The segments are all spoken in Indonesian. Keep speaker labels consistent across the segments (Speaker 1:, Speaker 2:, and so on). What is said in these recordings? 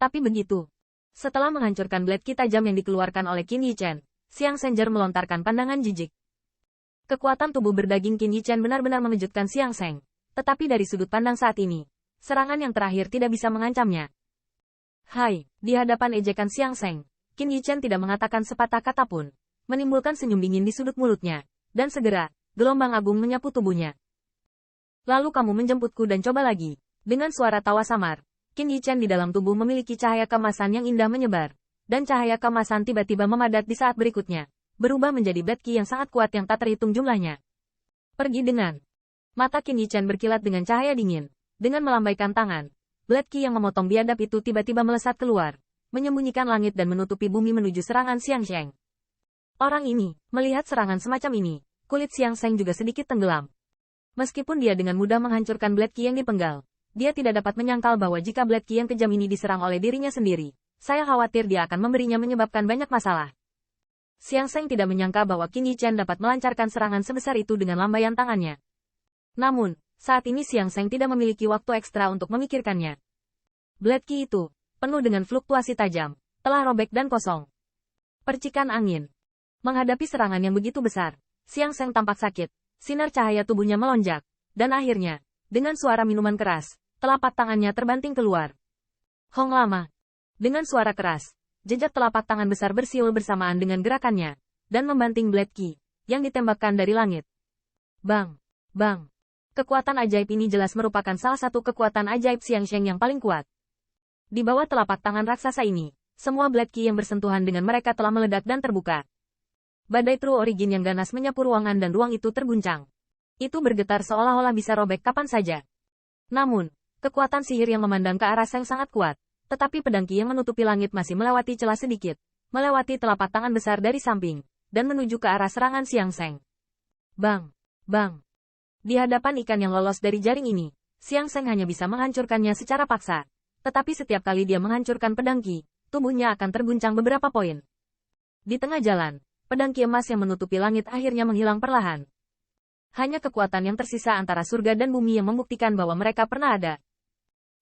Speaker 1: Tapi begitu. Setelah menghancurkan blade ki tajam yang dikeluarkan oleh Qin Yichen, Xiang Shenger melontarkan pandangan jijik. Kekuatan tubuh berdaging Qin Yichen benar-benar mengejutkan Xiang Sheng. Tetapi dari sudut pandang saat ini, serangan yang terakhir tidak bisa mengancamnya. Hai, di hadapan ejekan Xiang Sheng, Qin Yichen tidak mengatakan sepatah kata pun, menimbulkan senyum dingin di sudut mulutnya, dan segera, gelombang agung menyapu tubuhnya. Lalu kamu menjemputku dan coba lagi. Dengan suara tawa samar, Qin Yichen di dalam tubuh memiliki cahaya kemasan yang indah menyebar, dan cahaya kemasan tiba-tiba memadat di saat berikutnya, berubah menjadi blade ki yang sangat kuat yang tak terhitung jumlahnya. Pergi dengan. Mata Qin Yichen berkilat dengan cahaya dingin. Dengan melambaikan tangan, blade ki yang memotong biadab itu tiba-tiba melesat keluar, menyembunyikan langit dan menutupi bumi menuju serangan Xiang Sheng. Orang ini, melihat serangan semacam ini, kulit Xiang Sheng juga sedikit tenggelam. Meskipun dia dengan mudah menghancurkan blade ki yang dipenggal, dia tidak dapat menyangkal bahwa jika blade ki yang kejam ini diserang oleh dirinya sendiri, saya khawatir dia akan memberinya menyebabkan banyak masalah. Xiang Sheng tidak menyangka bahwa Qin Yichen dapat melancarkan serangan sebesar itu dengan lambaian tangannya. Namun, saat ini Xiang Sheng tidak memiliki waktu ekstra untuk memikirkannya. Blade ki itu, penuh dengan fluktuasi tajam, telah robek dan kosong. Percikan angin. Menghadapi serangan yang begitu besar, Xiang Sheng tampak sakit, sinar cahaya tubuhnya melonjak, dan akhirnya, dengan suara minuman keras, telapak tangannya terbanting keluar. Hong lama. Dengan suara keras, jejak telapak tangan besar bersiul bersamaan dengan gerakannya, dan membanting blade ki, yang ditembakkan dari langit. Bang! Bang! Kekuatan ajaib ini jelas merupakan salah satu kekuatan ajaib Xiang Sheng yang paling kuat. Di bawah telapak tangan raksasa ini, semua blade ki yang bersentuhan dengan mereka telah meledak dan terbuka. Badai True Origin yang ganas menyapu ruangan dan ruang itu terguncang. Itu bergetar seolah-olah bisa robek kapan saja. Namun, kekuatan sihir yang memandang ke arah Sheng sangat kuat, tetapi pedang ki yang menutupi langit masih melewati celah sedikit, melewati telapak tangan besar dari samping, dan menuju ke arah serangan Xiang Sheng. Bang! Bang! Di hadapan ikan yang lolos dari jaring ini, Xiang Sheng hanya bisa menghancurkannya secara paksa. Tetapi setiap kali dia menghancurkan pedang ki, tubuhnya akan terguncang beberapa poin. Di tengah jalan, pedang ki emas yang menutupi langit akhirnya menghilang perlahan. Hanya kekuatan yang tersisa antara surga dan bumi yang membuktikan bahwa mereka pernah ada.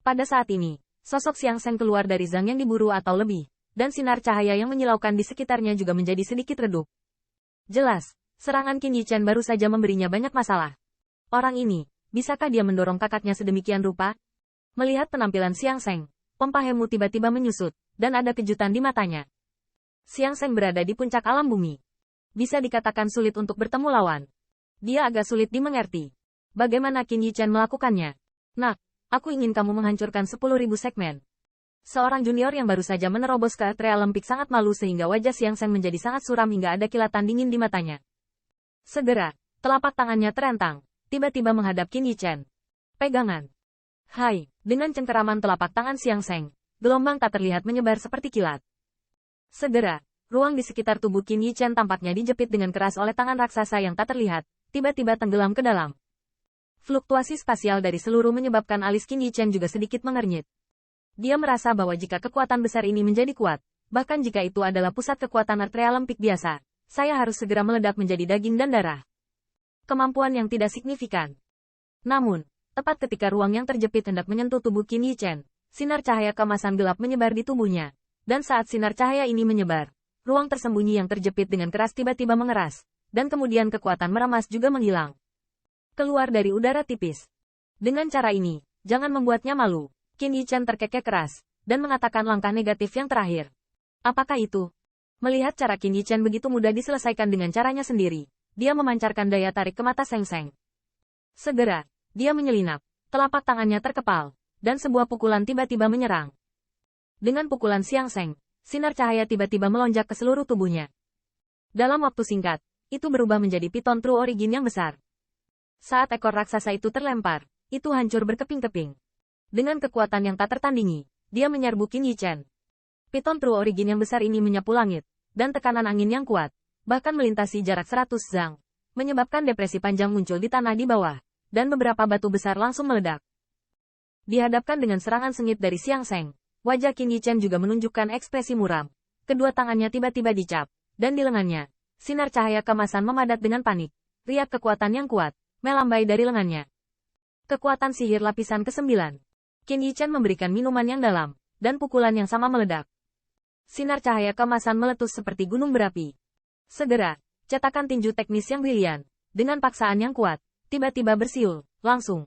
Speaker 1: Pada saat ini, sosok Xiang Sheng keluar dari zang yang diburu atau lebih, dan sinar cahaya yang menyilaukan di sekitarnya juga menjadi sedikit redup. Jelas, serangan Qin Yichen baru saja memberinya banyak masalah. Orang ini, bisakah dia mendorong kakaknya sedemikian rupa? Melihat penampilan Xiang Sheng, pompa Hemu tiba-tiba menyusut, dan ada kejutan di matanya. Xiang Sheng berada di puncak alam bumi. Bisa dikatakan sulit untuk bertemu lawan. Dia agak sulit dimengerti. Bagaimana Qin Yichen melakukannya? Nak, aku ingin kamu menghancurkan 10.000 segmen. Seorang junior yang baru saja menerobos ke area lempik sangat malu sehingga wajah Xiang Sheng menjadi sangat suram hingga ada kilatan dingin di matanya. Segera, telapak tangannya terentang, tiba-tiba menghadap Qin Yichen. Pegangan. Hai, dengan cengkeraman telapak tangan Xiang Sheng, gelombang tak terlihat menyebar seperti kilat. Segera, ruang di sekitar tubuh Qin Yichen tampaknya dijepit dengan keras oleh tangan raksasa yang tak terlihat, tiba-tiba tenggelam ke dalam. Fluktuasi spasial dari seluruh menyebabkan alis Qin Yichen juga sedikit mengernyit. Dia merasa bahwa jika kekuatan besar ini menjadi kuat, bahkan jika itu adalah pusat kekuatan arteria lempik biasa, saya harus segera meledak menjadi daging dan darah. Kemampuan yang tidak signifikan. Namun, tepat ketika ruang yang terjepit hendak menyentuh tubuh Qin Yichen, sinar cahaya kemasan gelap menyebar di tubuhnya, dan saat sinar cahaya ini menyebar, ruang tersembunyi yang terjepit dengan keras tiba-tiba mengeras, dan kemudian kekuatan meremas juga menghilang. Keluar dari udara tipis. Dengan cara ini, jangan membuatnya malu. Qin Yichen terkekeh keras, dan mengatakan langkah negatif yang terakhir. Apakah itu? Melihat cara Qin Yichen begitu mudah diselesaikan dengan caranya sendiri, dia memancarkan daya tarik ke mata Sheng Sheng. Segera, dia menyelinap, telapak tangannya terkepal, dan sebuah pukulan tiba-tiba menyerang. Dengan pukulan Xiang Sheng, sinar cahaya tiba-tiba melonjak ke seluruh tubuhnya. Dalam waktu singkat, itu berubah menjadi piton True Origin yang besar. Saat ekor raksasa itu terlempar, itu hancur berkeping-keping. Dengan kekuatan yang tak tertandingi, dia menyerbu Qin Yichen. Piton True Origin yang besar ini menyapu langit, dan tekanan angin yang kuat, bahkan melintasi jarak 100 zang, menyebabkan depresi panjang muncul di tanah di bawah, dan beberapa batu besar langsung meledak. Dihadapkan dengan serangan sengit dari Xiang Sheng, wajah Qin Yichen juga menunjukkan ekspresi muram. Kedua tangannya tiba-tiba dicap, dan di lengannya, sinar cahaya kemasan memadat dengan panik. Riak kekuatan yang kuat, melambai dari lengannya. Kekuatan sihir lapisan ke-9. Qin Yichen memberikan minuman yang dalam, dan pukulan yang sama meledak. Sinar cahaya keemasan meletus seperti gunung berapi. Segera, cetakan tinju teknis yang brilian, dengan paksaan yang kuat, tiba-tiba bersiul, langsung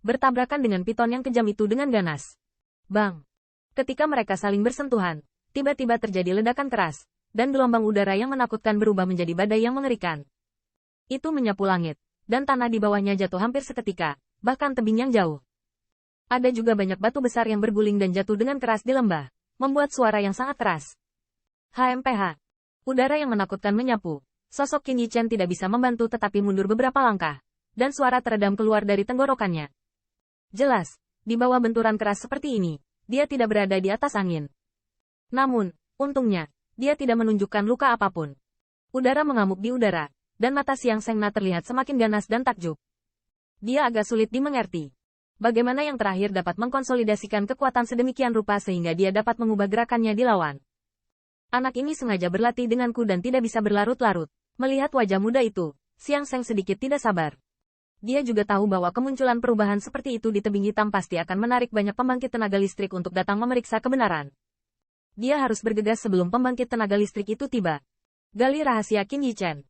Speaker 1: bertabrakan dengan piton yang kejam itu dengan ganas. Bang! Ketika mereka saling bersentuhan, tiba-tiba terjadi ledakan keras, dan gelombang udara yang menakutkan berubah menjadi badai yang mengerikan. Itu menyapu langit, dan tanah di bawahnya jatuh hampir seketika, bahkan tebing yang jauh. Ada juga banyak batu besar yang berguling dan jatuh dengan keras di lembah, membuat suara yang sangat keras. HMPH. Udara yang menakutkan menyapu. Sosok Qin Yichen tidak bisa membantu tetapi mundur beberapa langkah, dan suara teredam keluar dari tenggorokannya. Jelas, di bawah benturan keras seperti ini, dia tidak berada di atas angin. Namun, untungnya, dia tidak menunjukkan luka apapun. Udara mengamuk di udara, dan mata Xiang Sengna terlihat semakin ganas dan takjub. Dia agak sulit dimengerti. Bagaimana yang terakhir dapat mengkonsolidasikan kekuatan sedemikian rupa sehingga dia dapat mengubah gerakannya di lawan. Anak ini sengaja berlatih denganku dan tidak bisa berlarut-larut. Melihat wajah muda itu, Xiang Seng sedikit tidak sabar. Dia juga tahu bahwa kemunculan perubahan seperti itu di tebing hitam pasti akan menarik banyak pembangkit tenaga listrik untuk datang memeriksa kebenaran. Dia harus bergegas sebelum pembangkit tenaga listrik itu tiba. Gali rahasia Qin Yichen.